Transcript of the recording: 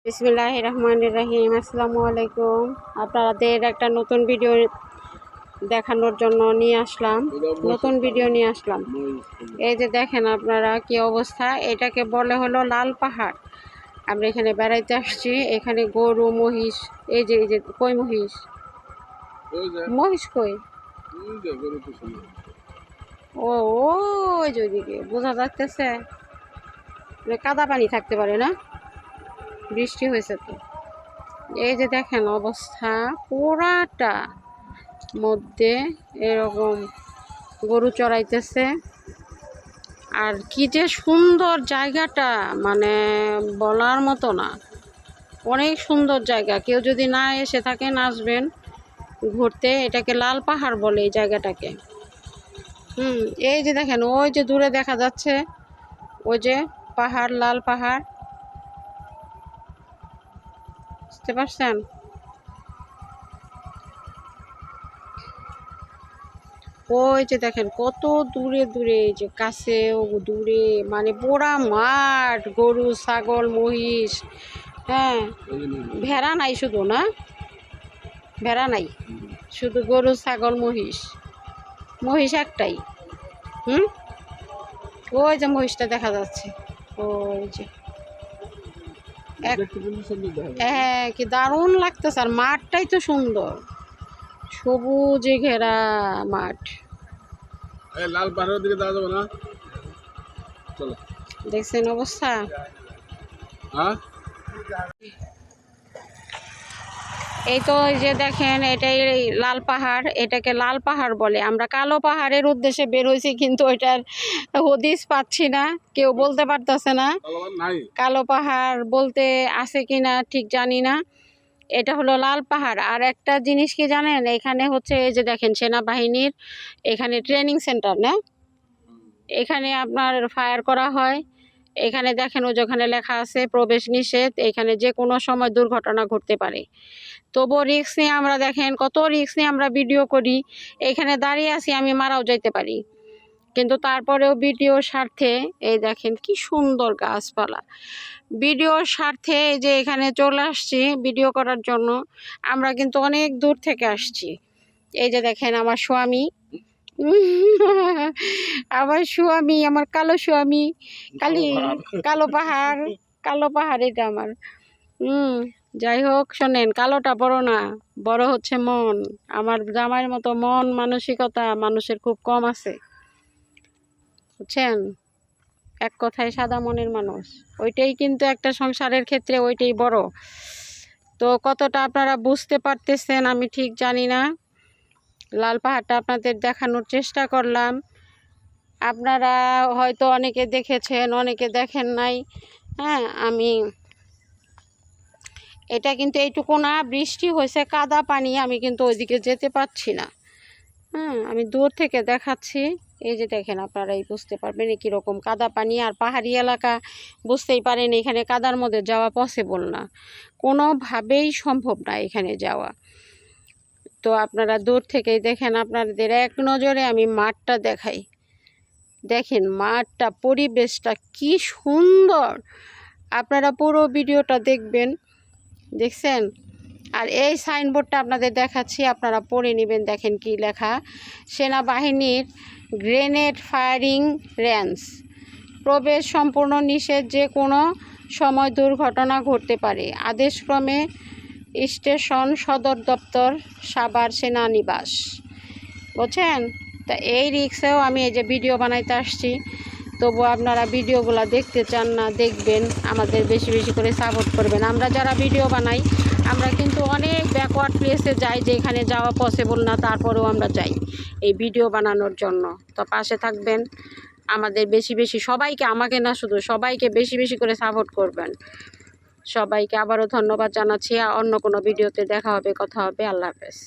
বিসমিল্লাহির রহমানির রহিম। আসসালামু আলাইকুম। আপনাদের একটা নতুন ভিডিও দেখানোর জন্য নিয়ে আসলাম, এই যে দেখেন আপনারা কি অবস্থা। এটাকে বলে হলো লাল পাহাড়। আমরা এখানে বেড়াইতে আসছি। এখানে গরু মহিষ, এই যে কই মহিষ কই, ও ওই যে ওইদিকে বোঝা যাচ্ছে। কাদা পানি থাকতে পারে না, বৃষ্টি হয়েছে তো। এই যে দেখেন অবস্থা পুরাটা মধ্যে এরকম গরু চড়াইতেছে। আর কি যে সুন্দর জায়গাটা, মানে বলার মতো না, অনেক সুন্দর জায়গা। কেউ যদি না এসে থাকেন আসবেন ঘুরতে। এটাকে লাল পাহাড় বলে এই জায়গাটাকে। এই যে দেখেন ওই যে দূরে দেখা যাচ্ছে ওই যে পাহাড়, লাল পাহাড়, বুঝতে পারছেন? ওই যে দেখেন কত দূরে দূরে, এই যে কাছে ও দূরে, মানে পুরা মাঠ, গরু ছাগল মহিষ। হ্যাঁ, ভেড়া নাই শুধু, না ভেড়া নাই, শুধু গরু ছাগল মহিষ একটাই। ওই যে মহিষটা দেখা যাচ্ছে, ওই যে। হ্যাঁ, কি দারুণ লাগতেছে। আর মাঠটাই তো সুন্দর, সবুজে ঘেরা মাঠ। লাল পাহাড়ের দিকে যাওয়া যাবে না? চলো, দেখছেন অবস্থা। এই তো এই যে দেখেন এটাই লাল পাহাড়। এটাকে লাল পাহাড় বলে। আমরা কালো পাহাড়ের উদ্দেশ্যে বের হয়েছি, কিন্তু ওইটার হদিস পাচ্ছি না, কেউ বলতে পারতেছে না কালো পাহাড় বলতে আছে কিনা ঠিক জানি না। এটা হলো লাল পাহাড়। আর একটা জিনিস কি জানেন, এখানে হচ্ছে এই যে দেখেন সেনাবাহিনীর এখানে ট্রেনিং সেন্টার, না এখানে আপনার ফায়ার করা হয়। এখানে দেখেন ও যেখানে লেখা আছে প্রবেশ নিষেধ। এখানে যে কোনো সময় দুর্ঘটনা ঘটতে পারে। তবুও রিস্ক নিয়ে আমরা, দেখেন কত রিস্ক নিয়ে আমরা ভিডিও করি। এখানে দাঁড়িয়ে আছি, আমি মারাও যাইতে পারি, কিন্তু তারপরেও ভিডিওর স্বার্থে এই দেখেন কি সুন্দর গাছপালা। ভিডিওর স্বার্থে এই যে এখানে চলে আসছি ভিডিও করার জন্য। আমরা কিন্তু অনেক দূর থেকে আসছি। এই যে দেখেন আমার স্বামী, আমার কালো স্বামী, কালো পাহাড় এটা আমার। যাই হোক, শোনেন, কালোটা বড় না, বড় হচ্ছে মন। আমার জামাইয়ের মতো মন মানসিকতা মানুষের খুব কম আছে, বুঝছেন? এক কথায় সাদা মনের মানুষ, ওইটাই কিন্তু একটা সংসারের ক্ষেত্রে ওইটাই বড়। তো কতটা আপনারা বুঝতে পারতেছেন আমি ঠিক জানি না। লাল পাহাড়টা আপনাদের দেখানোর চেষ্টা করলাম। আপনারা হয়তো অনেকে দেখেছেন, অনেকে দেখেন নাই। হ্যাঁ, আমি এটা কিন্তু এইটুকু না, বৃষ্টি হয়েছে, কাদা পানি, আমি কিন্তু ওইদিকে যেতে পারছি না। আমি দূর থেকে দেখাচ্ছি। এই যে দেখেন, আপনারা এই বুঝতে পারবেন কীরকম কাদা পানি। আর পাহাড়ি এলাকা, বুঝতেই পারেন এখানে কাদার মধ্যে যাওয়া পসিবল না, কোনোভাবেই সম্ভব না এখানে যাওয়া। তো আপনারা দূর থেকেই দেখেন, আপনাদের এক নজরে আমি মাঠটা দেখাই। দেখেন মাঠটা, পরিবেশটা কি সুন্দর। আপনারা পুরো ভিডিওটা দেখবেন, দেখছেন? আর এই সাইনবোর্ডটা আপনাদের দেখাচ্ছি, আপনারা পড়ে নেবেন। দেখেন কি লেখা, সেনাবাহিনীর গ্রেনেড ফায়ারিং রেঞ্জ, প্রবেশ সম্পূর্ণ নিষেধ, যে কোনো সময় দুর্ঘটনা ঘটতে পারে। আদেশক্রমে স্টেশন সদর দপ্তর, সাভার সেনানিবাস। বুঝছেন? তা এই রিক্সেও আমি এই যে ভিডিও বানাইতে আসছি। তবু আপনারা ভিডিওগুলো দেখতে চান না, দেখবেন, আমাদের বেশি বেশি করে সাপোর্ট করবেন। আমরা যারা ভিডিও বানাই, আমরা কিন্তু অনেক ব্যাকওয়ার্ড প্লেসে যাই, যেখানে যাওয়া পসিবল না, তারপরেও আমরা যাই এই ভিডিও বানানোর জন্য। তো পাশে থাকবেন, আমাদের বেশি বেশি, সবাইকে, আমাকে না শুধু সবাইকে বেশি বেশি করে সাপোর্ট করবেন। সবাইকে আবারও ধন্যবাদ জানাচ্ছি। অন্য কোনো ভিডিওতে দেখা হবে, কথা হবে। আল্লাহ হাফেজ।